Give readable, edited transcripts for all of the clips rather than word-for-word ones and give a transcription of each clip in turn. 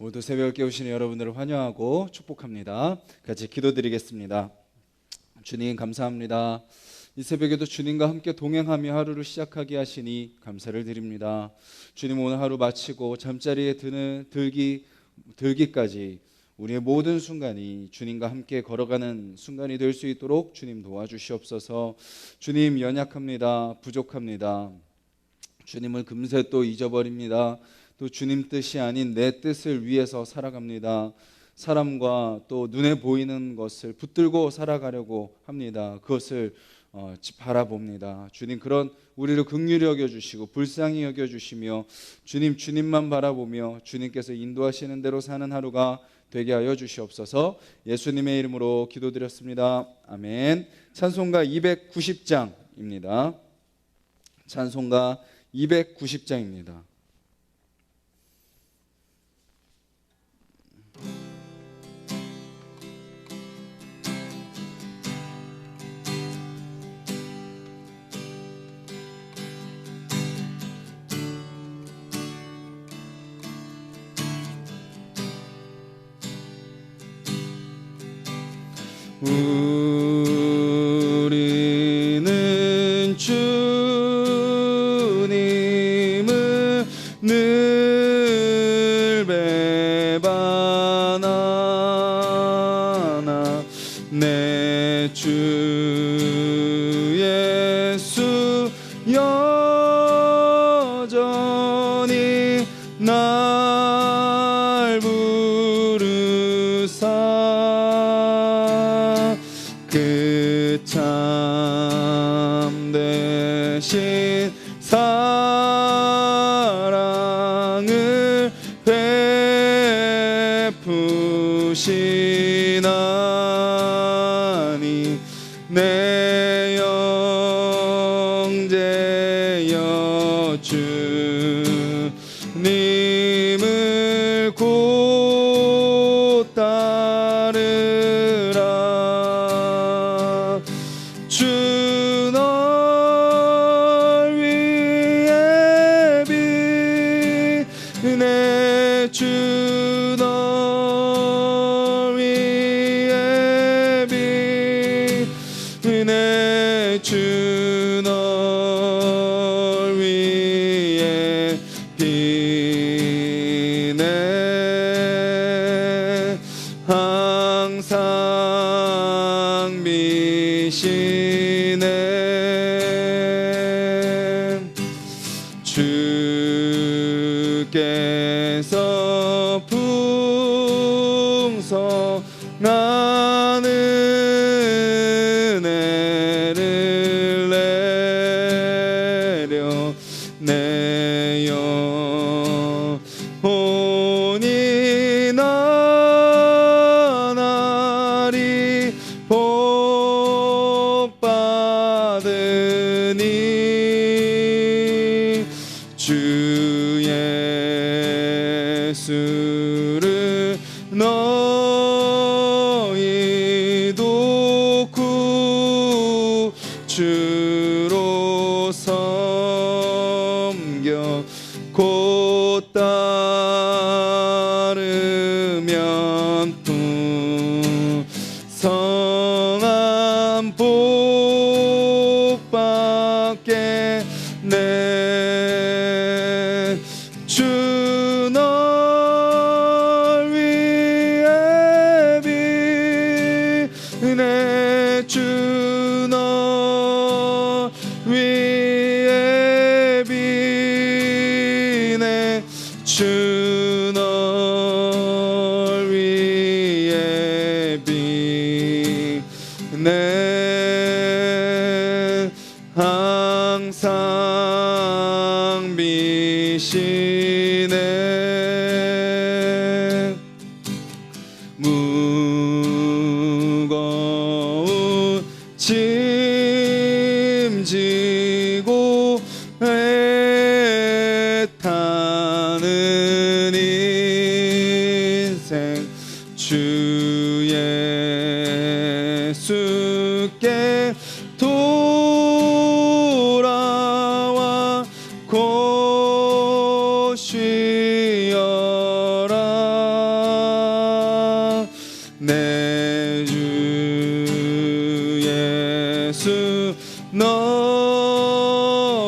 모두 새벽을 깨우시는 여러분들을 환영하고 축복합니다. 같이 기도드리겠습니다. 주님 감사합니다. 이 새벽에도 주님과 함께 동행하며 하루를 시작하게 하시니 감사를 드립니다. 주님, 오늘 하루 마치고 잠자리에 들기까지 우리의 모든 순간이 주님과 함께 걸어가는 순간이 될 수 있도록 주님 도와주시옵소서. 주님, 연약합니다. 부족합니다. 주님을 금세 또 잊어버립니다. 또 주님 뜻이 아닌 내 뜻을 위해서 살아갑니다. 사람과 또 눈에 보이는 것을 붙들고 살아가려고 합니다. 그것을 바라봅니다. 주님, 그런 우리를 긍휼히 여겨주시고 불쌍히 여겨주시며 주님만 바라보며 주님께서 인도하시는 대로 사는 하루가 되게 하여 주시옵소서. 예수님의 이름으로 기도드렸습니다. 아멘. 찬송가 290장입니다. 찬송가 290장입니다. 우리는 주님을 늘 배반하나 내 주 예수 여전히 날 부르사 그 참되신 사랑을 베푸시나니 내 영제여 주님을 곧 따르라. 주 널 위해 비네 주 널 위해 비네 주 널 위해 비네 항상 비시네. 주께서 풍성한 은혜를 내려 내 영혼이 나날이 복받으니 주 예수를 너희도 구주로 섬겨 곧 따르면 풍성한 복받게 내 주 널 위해 비네 주 널 위해 비네 주 널 위해 비네 항상 비시네. 무거운 짐 지고 애타는 인생 주 예수께 돌아와 곧 쉬어라. 너희를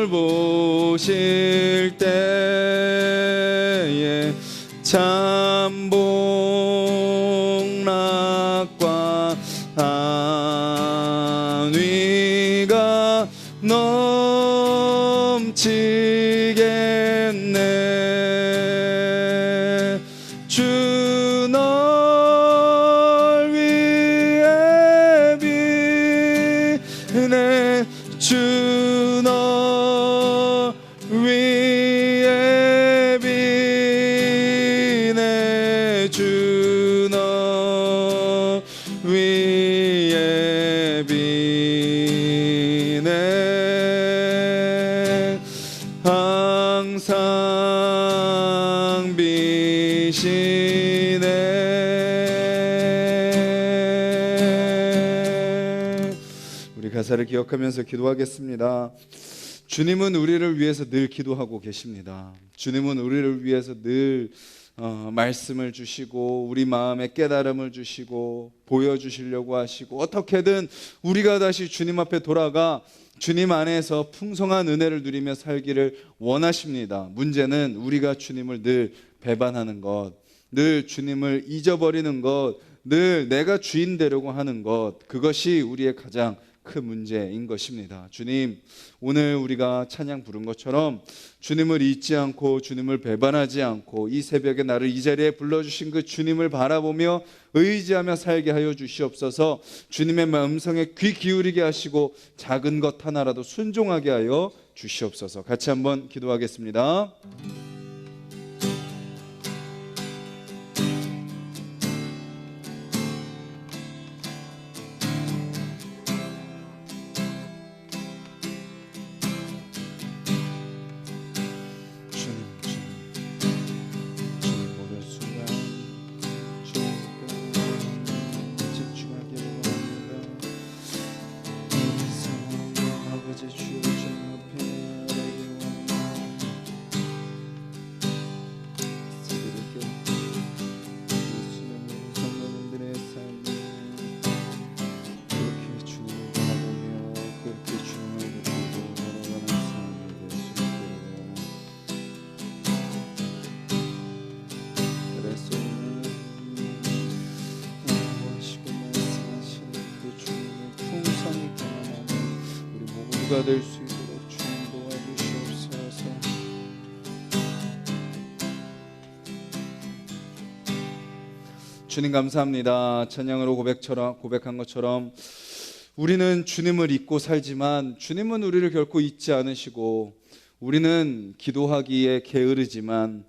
돌보실 때에 참복락과 안위가 넘치겠네. 주 널 위해 비네. 주 널 위해 비네. 주 널 위해 비네. 항상 비시네. 우리 가사를 기억하면서 기도하겠습니다. 주님은 우리를 위해서 늘 기도하고 계십니다. 주님은 우리를 위해서 늘 말씀을 주시고 우리 마음에 깨달음을 주시고 보여주시려고 하시고 어떻게든 우리가 다시 주님 앞에 돌아가 주님 안에서 풍성한 은혜를 누리며 살기를 원하십니다. 문제는 우리가 주님을 늘 배반하는 것, 늘 주님을 잊어버리는 것, 늘 내가 주인 되려고 하는 것, 그것이 우리의 가장 큰 문제인 것입니다. 주님, 오늘 우리가 찬양 부른 것처럼 주님을 잊지 않고 주님을 배반하지 않고 이 새벽에 나를 이 자리에 불러주신 그 주님을 바라보며 의지하며 살게 하여 주시옵소서. 주님의 음성에 귀 기울이게 하시고 작은 것 하나라도 순종하게 하여 주시옵소서. 같이 한번 기도하겠습니다. 가 될 수 있도록 주님 도와주시옵소서. 주님 감사합니다. 찬양으로 고백한 것처럼 우리는 주님을 잊고 살지만 주님은 우리를 결코 잊지 않으시고 우리는 기도하기에 게으르지만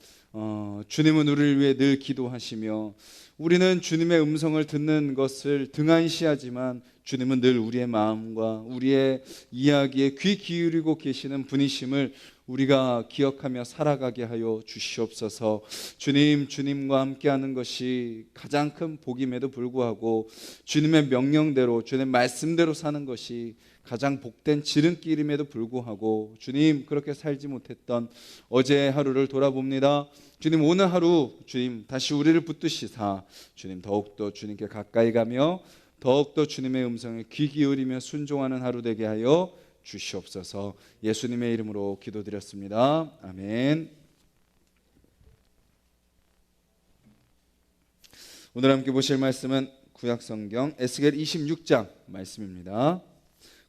주님은 우리를 위해 늘 기도하시며 우리는 주님의 음성을 듣는 것을 등한시하지만 주님은 늘 우리의 마음과 우리의 이야기에 귀 기울이고 계시는 분이심을 우리가 기억하며 살아가게 하여 주시옵소서. 주님과 함께하는 것이 가장 큰 복임에도 불구하고 주님의 명령대로 주님의 말씀대로 사는 것이 가장 복된 지름길임에도 불구하고 주님 그렇게 살지 못했던 어제의 하루를 돌아봅니다. 주님 오늘 하루 주님 다시 우리를 붙드시사 주님 더욱더 주님께 가까이 가며 더욱더 주님의 음성에 귀 기울이며 순종하는 하루 되게 하여 주시옵소서. 예수님의 이름으로 기도드렸습니다. 아멘. 오늘 함께 보실 말씀은 구약성경 에스겔 26장 말씀입니다.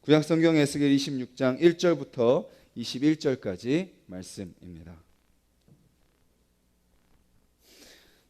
구약성경 에스겔 26장 1절부터 21절까지 말씀입니다.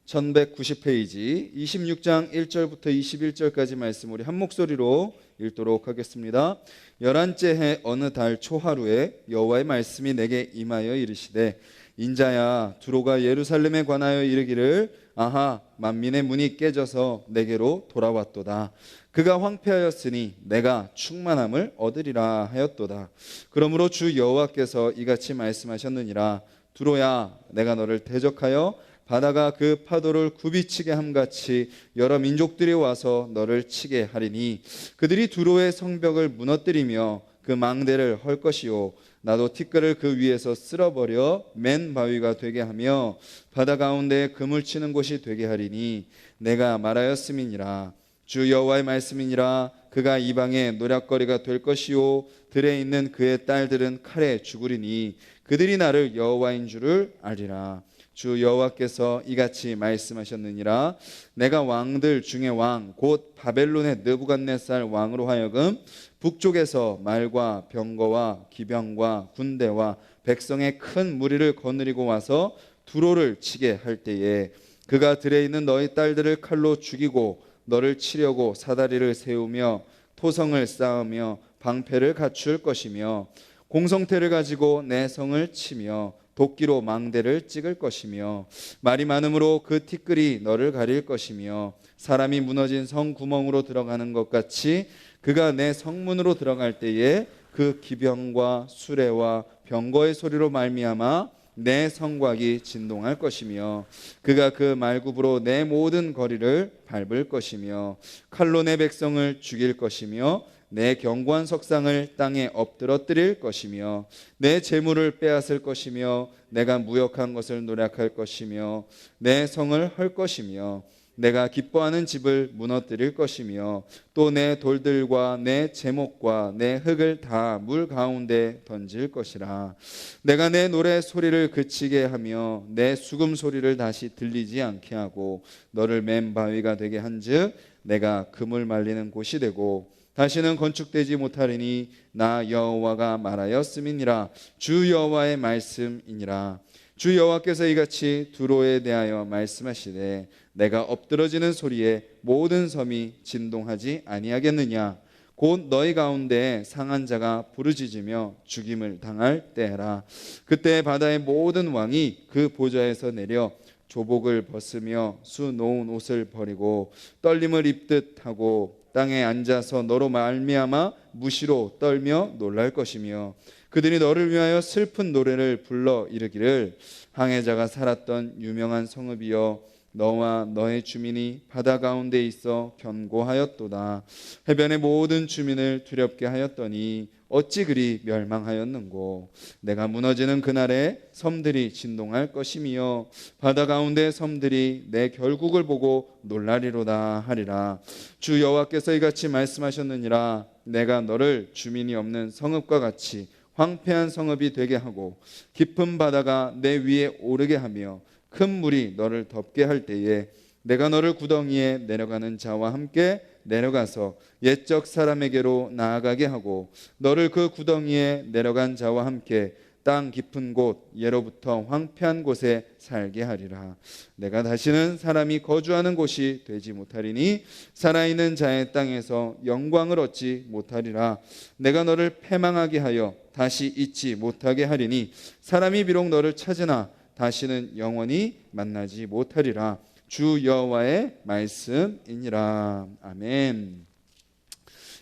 1190페이지 26장 1절부터 21절까지 말씀 우리 한 목소리로 읽도록 하겠습니다. 11째 해 어느 달 초하루에 여호와의 말씀이 내게 임하여 이르시되 인자야 두로가 예루살렘에 관하여 이르기를 아하 만민의 문이 깨져서 내게로 돌아왔도다. 그가 황폐하였으니 내가 충만함을 얻으리라 하였도다. 그러므로 주 여호와께서 이같이 말씀하셨느니라. 두로야 내가 너를 대적하여 바다가 그 파도를 굽이치게 함같이 여러 민족들이 와서 너를 치게 하리니 그들이 두로의 성벽을 무너뜨리며 그 망대를 헐 것이요 나도 티끌을 그 위에서 쓸어버려 맨 바위가 되게 하며 바다 가운데에 그물 치는 곳이 되게 하리니 내가 말하였음이니라. 주 여호와의 말씀이니라. 그가 이방의 노략거리가 될 것이요 들에 있는 그의 딸들은 칼에 죽으리니 그들이 나를 여호와인 줄을 알리라. 주 여호와께서 이같이 말씀하셨느니라. 내가 왕들 중에 왕 곧 바벨론의 느부갓네살 왕으로 하여금 북쪽에서 말과 병거와 기병과 군대와 백성의 큰 무리를 거느리고 와서 두로를 치게 할 때에 그가 들에 있는 너희 딸들을 칼로 죽이고 너를 치려고 사다리를 세우며 토성을 쌓으며 방패를 갖출 것이며 공성태를 가지고 내 성을 치며 도끼로 망대를 찍을 것이며 말이 많음으로 그 티끌이 너를 가릴 것이며 사람이 무너진 성 구멍으로 들어가는 것 같이 그가 내 성문으로 들어갈 때에 그 기병과 수레와 병거의 소리로 말미암아 내 성곽이 진동할 것이며 그가 그 말굽으로 내 모든 거리를 밟을 것이며 칼로 내 백성을 죽일 것이며 내 견고한 석상을 땅에 엎드러뜨릴 것이며 내 재물을 빼앗을 것이며 내가 무역한 것을 노략할 것이며 내 성을 헐 것이며 내가 기뻐하는 집을 무너뜨릴 것이며 또 내 돌들과 내 제목과 내 흙을 다 물 가운데 던질 것이라. 내가 내 노래 소리를 그치게 하며 내 수금 소리를 다시 들리지 않게 하고 너를 맨 바위가 되게 한즉 내가 금을 말리는 곳이 되고 다시는 건축되지 못하리니 나 여호와가 말하였음이니라. 주 여호와의 말씀이니라. 주 여호와께서 이같이 두로에 대하여 말씀하시되 내가 엎드러지는 소리에 모든 섬이 진동하지 아니하겠느냐. 곧 너희 가운데 상한 자가 부르짖으며 죽임을 당할 때라. 그때 바다의 모든 왕이 그 보좌에서 내려 조복을 벗으며 수 놓은 옷을 버리고 떨림을 입듯 하고 땅에 앉아서 너로 말미암아 무시로 떨며 놀랄 것이며 그들이 너를 위하여 슬픈 노래를 불러 이르기를 항해자가 살았던 유명한 성읍이여 너와 너의 주민이 바다 가운데 있어 견고하였도다. 해변의 모든 주민을 두렵게 하였더니 어찌 그리 멸망하였는고. 내가 무너지는 그날에 섬들이 진동할 것이며 바다 가운데 섬들이 내 결국을 보고 놀라리로다 하리라. 주 여호와께서 이같이 말씀하셨느니라. 내가 너를 주민이 없는 성읍과 같이 황폐한 성읍이 되게 하고 깊은 바다가 내 위에 오르게 하며 큰 물이 너를 덮게 할 때에 내가 너를 구덩이에 내려가는 자와 함께 내려가서 옛적 사람에게로 나아가게 하고 너를 그 구덩이에 내려간 자와 함께 땅 깊은 곳 예로부터 황폐한 곳에 살게 하리라. 내가 다시는 사람이 거주하는 곳이 되지 못하리니 살아있는 자의 땅에서 영광을 얻지 못하리라. 내가 너를 패망하게 하여 다시 잊지 못하게 하리니 사람이 비록 너를 찾으나 다시는 영원히 만나지 못하리라. 주 여호와의 말씀이니라. 아멘.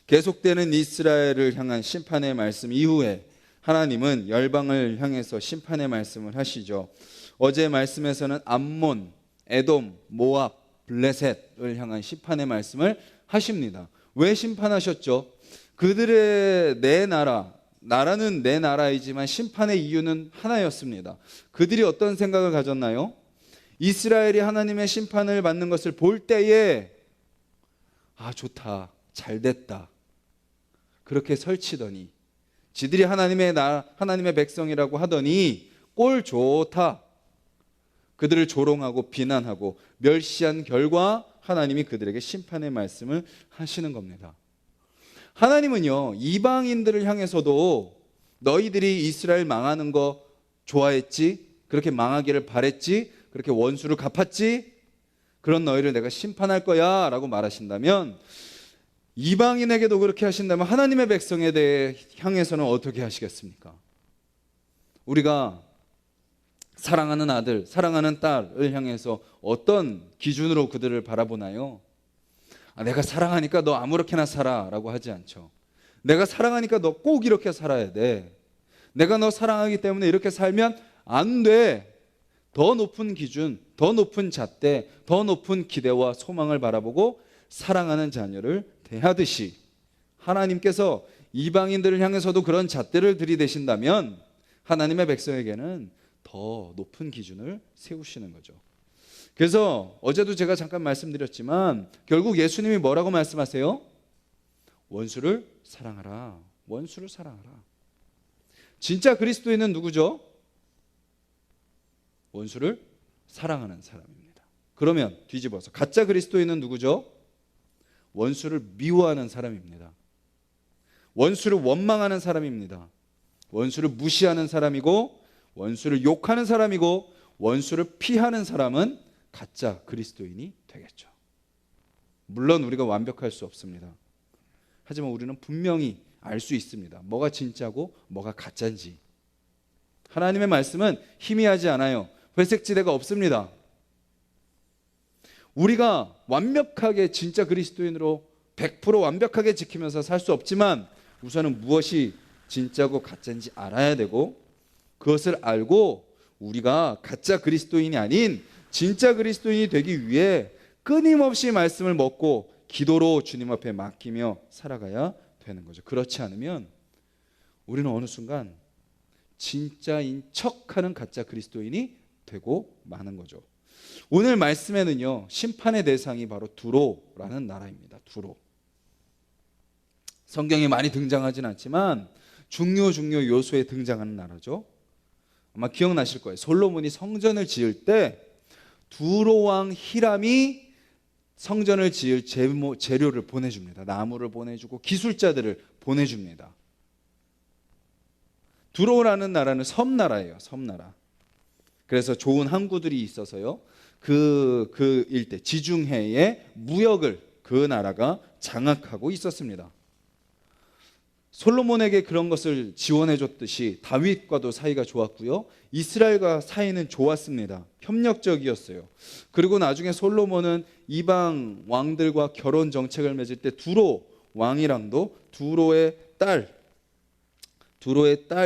계속되는 이스라엘을 향한 심판의 말씀 이후에 하나님은 열방을 향해서 심판의 말씀을 하시죠. 어제 말씀에서는 암몬, 에돔, 모압, 블레셋을 향한 심판의 말씀을 하십니다. 왜 심판하셨죠? 그들의 내 나라는 내 나라이지만 심판의 이유는 하나였습니다. 그들이 어떤 생각을 가졌나요? 이스라엘이 하나님의 심판을 받는 것을 볼 때에 좋다, 잘됐다 그렇게 설치더니 지들이 하나님의 백성이라고 하더니 꼴 좋다 그들을 조롱하고 비난하고 멸시한 결과 하나님이 그들에게 심판의 말씀을 하시는 겁니다. 하나님은요 이방인들을 향해서도 너희들이 이스라엘 망하는 거 좋아했지, 그렇게 망하기를 바랬지, 그렇게 원수를 갚았지, 그런 너희를 내가 심판할 거야 라고 말하신다면 이방인에게도 그렇게 하신다면 하나님의 백성에 대해 향해서는 어떻게 하시겠습니까? 우리가 사랑하는 아들, 사랑하는 딸을 향해서 어떤 기준으로 그들을 바라보나요? 내가 사랑하니까 너 아무렇게나 살아 라고 하지 않죠. 내가 사랑하니까 너 꼭 이렇게 살아야 돼. 내가 너 사랑하기 때문에 이렇게 살면 안 돼. 더 높은 기준, 더 높은 잣대, 더 높은 기대와 소망을 바라보고 사랑하는 자녀를 대하듯이 하나님께서 이방인들을 향해서도 그런 잣대를 들이대신다면 하나님의 백성에게는 더 높은 기준을 세우시는 거죠. 그래서 어제도 제가 잠깐 말씀드렸지만 결국 예수님이 뭐라고 말씀하세요? 원수를 사랑하라. 원수를 사랑하라. 진짜 그리스도인은 누구죠? 원수를 사랑하는 사람입니다. 그러면 뒤집어서 가짜 그리스도인은 누구죠? 원수를 미워하는 사람입니다. 원수를 원망하는 사람입니다. 원수를 무시하는 사람이고, 원수를 욕하는 사람이고, 원수를 피하는 사람은 가짜 그리스도인이 되겠죠. 물론 우리가 완벽할 수 없습니다. 하지만 우리는 분명히 알 수 있습니다. 뭐가 진짜고 뭐가 가짜인지. 하나님의 말씀은 희미하지 않아요. 회색지대가 없습니다. 우리가 완벽하게 진짜 그리스도인으로 100% 완벽하게 지키면서 살 수 없지만 우선은 무엇이 진짜고 가짜인지 알아야 되고, 그것을 알고 우리가 가짜 그리스도인이 아닌 진짜 그리스도인이 되기 위해 끊임없이 말씀을 먹고 기도로 주님 앞에 맡기며 살아가야 되는 거죠. 그렇지 않으면 우리는 어느 순간 진짜인 척하는 가짜 그리스도인이 되고 마는 거죠. 오늘 말씀에는요, 심판의 대상이 바로 두로라는 나라입니다. 두로. 성경에 많이 등장하진 않지만 중요 요소에 등장하는 나라죠. 아마 기억나실 거예요. 솔로몬이 성전을 지을 때 두로 왕 히람이 성전을 지을 재료를 보내줍니다. 나무를 보내주고 기술자들을 보내줍니다. 두로라는 나라는 섬나라예요. 섬나라. 그래서 좋은 항구들이 있어서요, 그 일대 지중해의 무역을 그 나라가 장악하고 있었습니다. 솔로몬에게 그런 것을 지원해 줬듯이 다윗과도 사이가 좋았고요, 이스라엘과 사이는 좋았습니다. 협력적이었어요. 그리고 나중에 솔로몬은 이방 왕들과 결혼 정책을 맺을 때 두로 왕이랑도 두로의 딸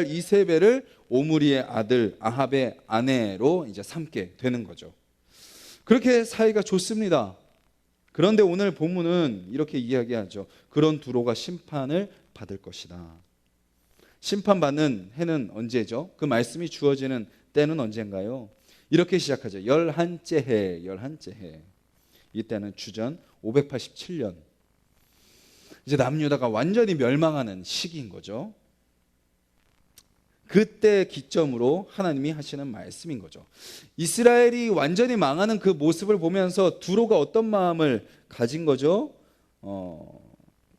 이세벨을 오므리의 아들 아합의 아내로 이제 삼게 되는 거죠. 그렇게 사이가 좋습니다. 그런데 오늘 본문은 이렇게 이야기하죠. 그런 두로가 심판을 받을 것이다. 심판받는 해는 언제죠? 그 말씀이 주어지는 때는 언젠가요? 이렇게 시작하죠. 열한째 해. 이때는 주전 587년. 이제 남유다가 완전히 멸망하는 시기인 거죠. 그때 기점으로 하나님이 하시는 말씀인 거죠. 이스라엘이 완전히 망하는 그 모습을 보면서 두로가 어떤 마음을 가진 거죠?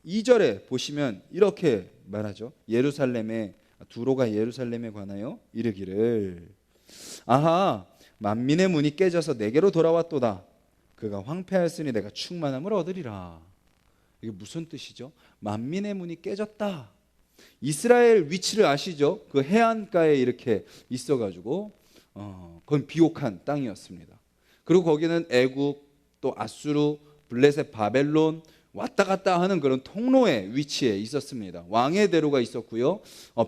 2절에 보시면 이렇게 말하죠. 두로가 예루살렘에 관하여 이르기를, 아하, 만민의 문이 깨져서 내게로 돌아왔도다. 그가 황폐하였으니 내가 충만함을 얻으리라. 이게 무슨 뜻이죠? 만민의 문이 깨졌다. 이스라엘 위치를 아시죠? 그 해안가에 이렇게 있어가지고 그건 비옥한 땅이었습니다. 그리고 거기는 애굽, 또 아수르, 블레셋, 바벨론 왔다 갔다 하는 그런 통로의 위치에 있었습니다. 왕의 대로가 있었고요,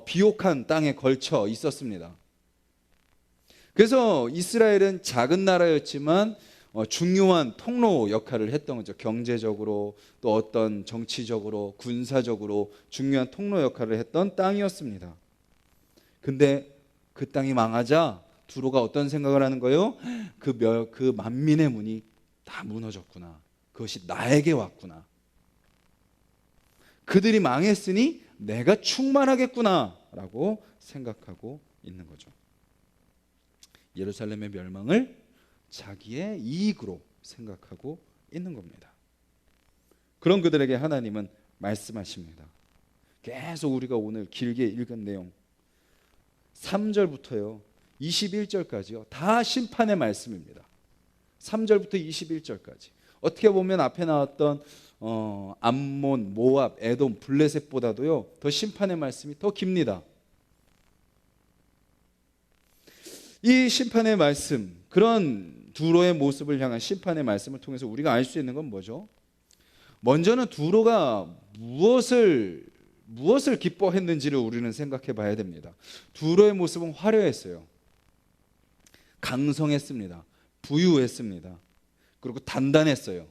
비옥한 땅에 걸쳐 있었습니다. 그래서 이스라엘은 작은 나라였지만 중요한 통로 역할을 했던 거죠. 경제적으로, 또 어떤 정치적으로, 군사적으로 중요한 통로 역할을 했던 땅이었습니다. 근데 그 땅이 망하자 두로가 어떤 생각을 하는 거예요? 그 만민의 문이 다 무너졌구나. 그것이 나에게 왔구나. 그들이 망했으니 내가 충만하겠구나 라고 생각하고 있는 거죠. 예루살렘의 멸망을 자기의 이익으로 생각하고 있는 겁니다. 그런 그들에게 하나님은 말씀하십니다. 계속 우리가 오늘 길게 읽은 내용 3절부터요 21절까지요 다 심판의 말씀입니다. 3절부터 21절까지. 어떻게 보면 앞에 나왔던 암몬, 모압, 에돔, 블레셋보다도요 더 심판의 말씀이 더 깁니다. 이 심판의 말씀, 그런 두로의 모습을 향한 심판의 말씀을 통해서 우리가 알 수 있는 건 뭐죠? 먼저는 두로가 무엇을 기뻐했는지를 우리는 생각해 봐야 됩니다. 두로의 모습은 화려했어요. 강성했습니다. 부유했습니다. 그리고 단단했어요.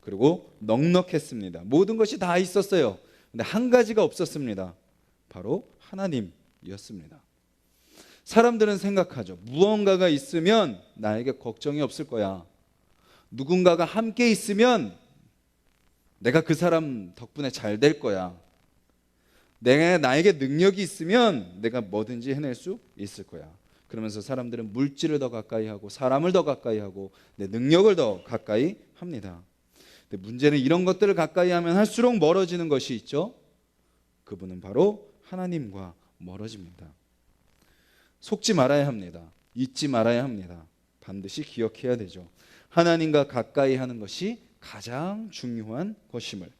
그리고 넉넉했습니다. 모든 것이 다 있었어요. 근데 한 가지가 없었습니다. 바로 하나님이었습니다. 사람들은 생각하죠. 무언가가 있으면 나에게 걱정이 없을 거야. 누군가가 함께 있으면 내가 그 사람 덕분에 잘 될 거야. 나에게 능력이 있으면 내가 뭐든지 해낼 수 있을 거야. 그러면서 사람들은 물질을 더 가까이 하고 사람을 더 가까이 하고 내 능력을 더 가까이 합니다. 근데 문제는 이런 것들을 가까이 하면 할수록 멀어지는 것이 있죠. 그분은 바로 하나님과 멀어집니다. 속지 말아야 합니다. 잊지 말아야 합니다. 반드시 기억해야 되죠. 하나님과 가까이 하는 것이 가장 중요한 것임을.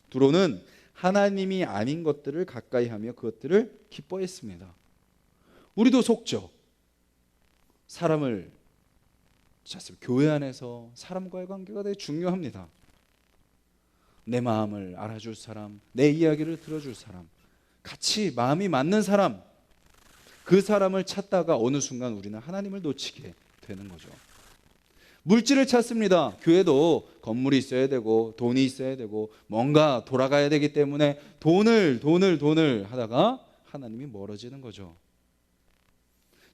두로는 하나님이 아닌 것들을 가까이 하며 그것들을 기뻐했습니다. 우리도 속죠. 사람을 교회 안에서 사람과의 관계가 되게 중요합니다. 내 마음을 알아줄 사람, 내 이야기를 들어줄 사람, 같이 마음이 맞는 사람, 그 사람을 찾다가 어느 순간 우리는 하나님을 놓치게 되는 거죠. 물질을 찾습니다. 교회도 건물이 있어야 되고 돈이 있어야 되고 뭔가 돌아가야 되기 때문에 돈을 하다가 하나님이 멀어지는 거죠.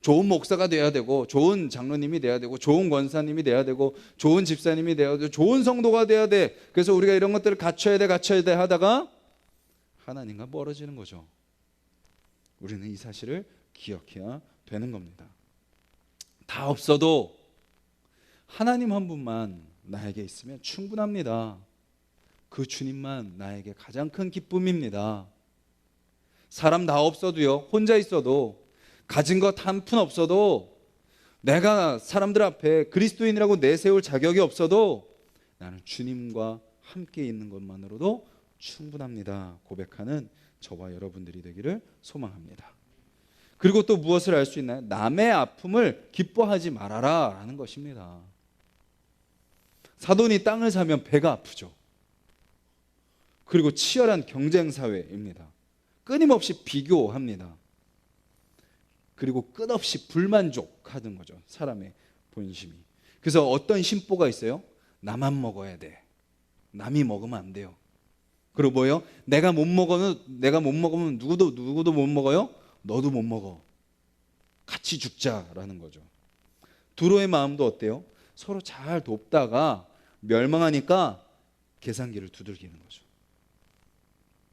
좋은 목사가 돼야 되고 좋은 장로님이 돼야 되고 좋은 권사님이 돼야 되고 좋은 집사님이 돼야 되고 좋은 성도가 돼야 돼. 그래서 우리가 이런 것들을 갖춰야 돼 하다가 하나님과 멀어지는 거죠. 우리는 이 사실을 기억해야 되는 겁니다. 다 없어도 하나님 한 분만 나에게 있으면 충분합니다. 그 주님만 나에게 가장 큰 기쁨입니다. 사람 다 없어도요, 혼자 있어도, 가진 것 한 푼 없어도, 내가 사람들 앞에 그리스도인이라고 내세울 자격이 없어도 나는 주님과 함께 있는 것만으로도 충분합니다. 고백하는 저와 여러분들이 되기를 소망합니다. 그리고 또 무엇을 알 수 있나요? 남의 아픔을 기뻐하지 말아라 라는 것입니다. 사돈이 땅을 사면 배가 아프죠. 그리고 치열한 경쟁 사회입니다. 끊임없이 비교합니다. 그리고 끝없이 불만족하는 거죠. 사람의 본심이. 그래서 어떤 심보가 있어요? 나만 먹어야 돼. 남이 먹으면 안 돼요. 그리고 뭐예요? 내가 못 먹으면 누구도 못 먹어요? 너도 못 먹어. 같이 죽자라는 거죠. 두로의 마음도 어때요? 서로 잘 돕다가 멸망하니까 계산기를 두들기는 거죠.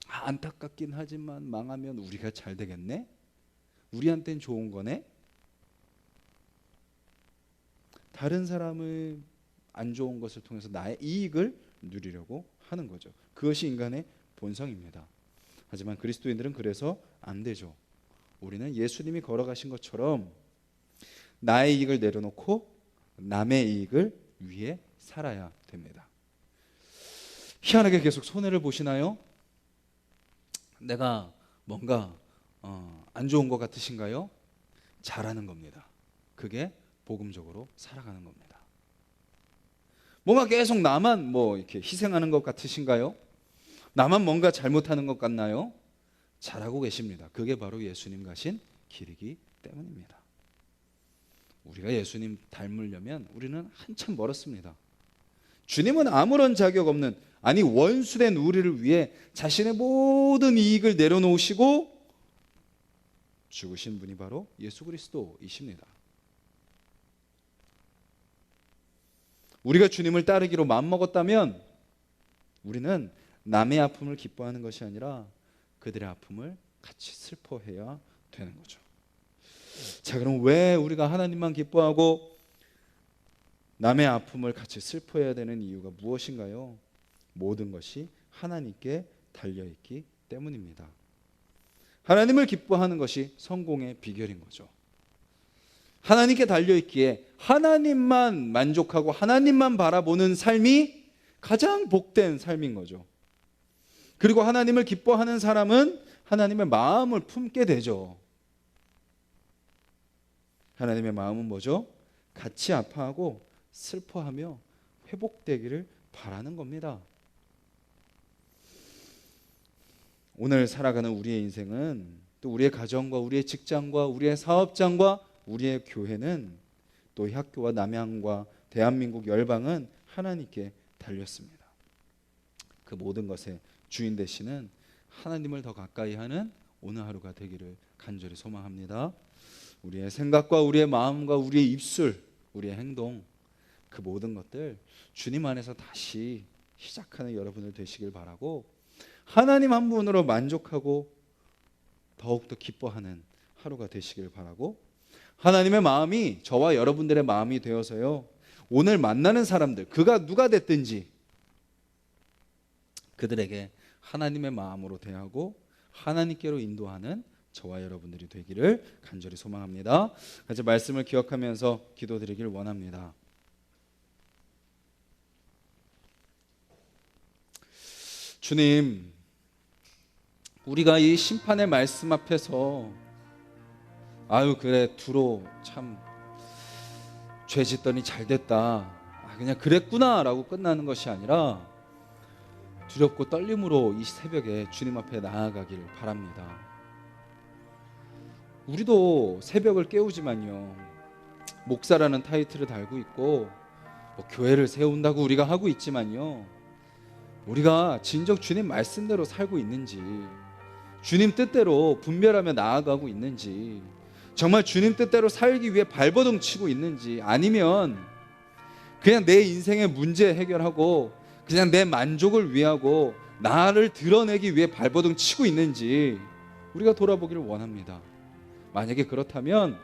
안타깝긴 하지만 망하면 우리가 잘 되겠네? 우리한텐 좋은 거네? 다른 사람의 안 좋은 것을 통해서 나의 이익을 누리려고 하는 거죠. 그것이 인간의 본성입니다. 하지만 그리스도인들은 그래서 안 되죠. 우리는 예수님이 걸어가신 것처럼 나의 이익을 내려놓고 남의 이익을 위해 살아야 됩니다. 희한하게 계속 손해를 보시나요? 내가 뭔가 안 좋은 것 같으신가요? 잘하는 겁니다. 그게 복음적으로 살아가는 겁니다. 뭔가 계속 나만 이렇게 희생하는 것 같으신가요? 나만 뭔가 잘못하는 것 같나요? 잘하고 계십니다. 그게 바로 예수님 가신 길이기 때문입니다. 우리가 예수님 닮으려면 우리는 한참 멀었습니다. 주님은 아무런 자격 없는, 아니 원수된 우리를 위해 자신의 모든 이익을 내려놓으시고 죽으신 분이 바로 예수 그리스도이십니다. 우리가 주님을 따르기로 마음먹었다면 우리는 남의 아픔을 기뻐하는 것이 아니라 그들의 아픔을 같이 슬퍼해야 되는 거죠. 자, 그럼 왜 우리가 하나님만 기뻐하고 남의 아픔을 같이 슬퍼해야 되는 이유가 무엇인가요? 모든 것이 하나님께 달려있기 때문입니다. 하나님을 기뻐하는 것이 성공의 비결인 거죠. 하나님께 달려있기에 하나님만 만족하고 하나님만 바라보는 삶이 가장 복된 삶인 거죠. 그리고 하나님을 기뻐하는 사람은 하나님의 마음을 품게 되죠. 하나님의 마음은 뭐죠? 같이 아파하고 슬퍼하며 회복되기를 바라는 겁니다. 오늘 살아가는 우리의 인생은, 또 우리의 가정과 우리의 직장과 우리의 사업장과 우리의 교회는, 또 이 학교와 남양과 대한민국 열방은 하나님께 달렸습니다. 그 모든 것의 주인 되시는 하나님을 더 가까이 하는 오늘 하루가 되기를 간절히 소망합니다. 우리의 생각과 우리의 마음과 우리의 입술, 우리의 행동, 그 모든 것들 주님 안에서 다시 시작하는 여러분들 되시길 바라고, 하나님 한 분으로 만족하고 더욱더 기뻐하는 하루가 되시길 바라고, 하나님의 마음이 저와 여러분들의 마음이 되어서요, 오늘 만나는 사람들, 그가 누가 됐든지 그들에게 하나님의 마음으로 대하고 하나님께로 인도하는 저와 여러분들이 되기를 간절히 소망합니다. 같이 말씀을 기억하면서 기도드리길 원합니다. 주님, 우리가 이 심판의 말씀 앞에서 아유 그래 두로 참 죄 짓더니 잘됐다, 그냥 그랬구나 라고 끝나는 것이 아니라 두렵고 떨림으로 이 새벽에 주님 앞에 나아가길 바랍니다. 우리도 새벽을 깨우지만요, 목사라는 타이틀을 달고 있고 교회를 세운다고 우리가 하고 있지만요, 우리가 진정 주님 말씀대로 살고 있는지, 주님 뜻대로 분별하며 나아가고 있는지, 정말 주님 뜻대로 살기 위해 발버둥 치고 있는지, 아니면 그냥 내 인생의 문제 해결하고 그냥 내 만족을 위하고 나를 드러내기 위해 발버둥 치고 있는지 우리가 돌아보기를 원합니다. 만약에 그렇다면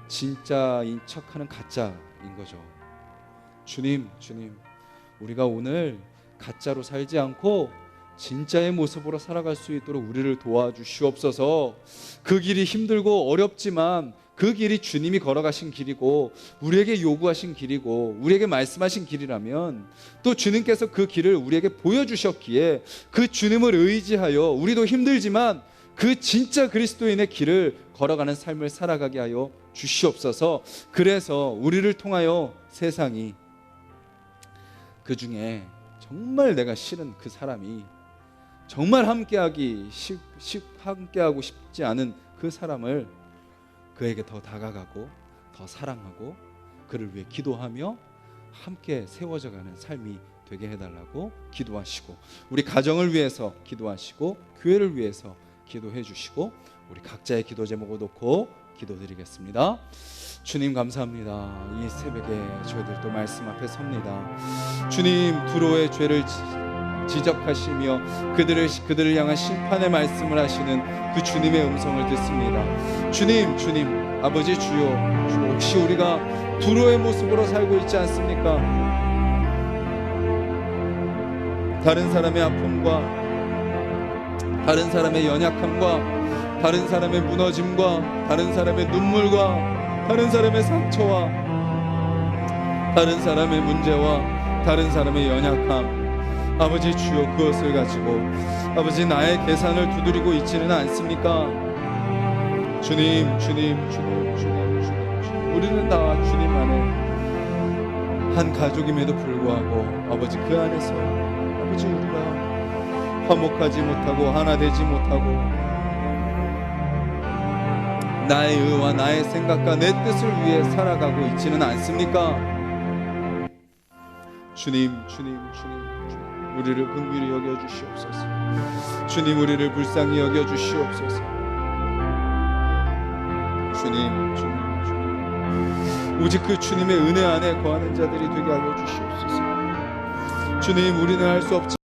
진짜인 척하는 가짜인 거죠. 주님, 우리가 오늘 가짜로 살지 않고 진짜의 모습으로 살아갈 수 있도록 우리를 도와주시옵소서. 그 길이 힘들고 어렵지만 그 길이 주님이 걸어가신 길이고 우리에게 요구하신 길이고 우리에게 말씀하신 길이라면, 또 주님께서 그 길을 우리에게 보여주셨기에 그 주님을 의지하여 우리도 힘들지만 그 진짜 그리스도인의 길을 걸어가는 삶을 살아가게 하여 주시옵소서. 그래서 우리를 통하여 세상이 그 중에 정말 내가 싫은 그 사람이, 정말 함께하고 싶지 않은 그 사람을 그에게 더 다가가고 더 사랑하고 그를 위해 기도하며 함께 세워져가는 삶이 되게 해달라고 기도하시고, 우리 가정을 위해서 기도하시고 교회를 위해서 기도해 주시고, 우리 각자의 기도 제목을 놓고 기도드리겠습니다. 주님 감사합니다. 이 새벽에 저희들 또 말씀 앞에 섭니다. 주님, 두로의 죄를 지적하시며 그들을 향한 심판의 말씀을 하시는 그 주님의 음성을 듣습니다. 주님, 아버지 주여, 혹시 우리가 두로의 모습으로 살고 있지 않습니까? 다른 사람의 아픔과 다른 사람의 연약함과 다른 사람의 무너짐과 다른 사람의 눈물과 다른 사람의 상처와 다른 사람의 문제와 다른 사람의 연약함, 아버지 주여, 그것을 가지고 아버지 나의 계산을 두드리고 있지는 않습니까? 주님, 우리는 다 주님 안에 한 가족임에도 불구하고 아버지 그 안에서 아버지 우리가 화목하지 못하고 하나 되지 못하고 나의 의와 나의 생각과 내 뜻을 위해 살아가고 있지는 않습니까? 주님, 우리를 긍휼히 여겨주시옵소서. 주님, 우리를 불쌍히 여겨주시옵소서. 주님, 오직 그 주님의 은혜 안에 거하는 자들이 되게 하여 주시옵소서. 주님, 우리는 할 수 없지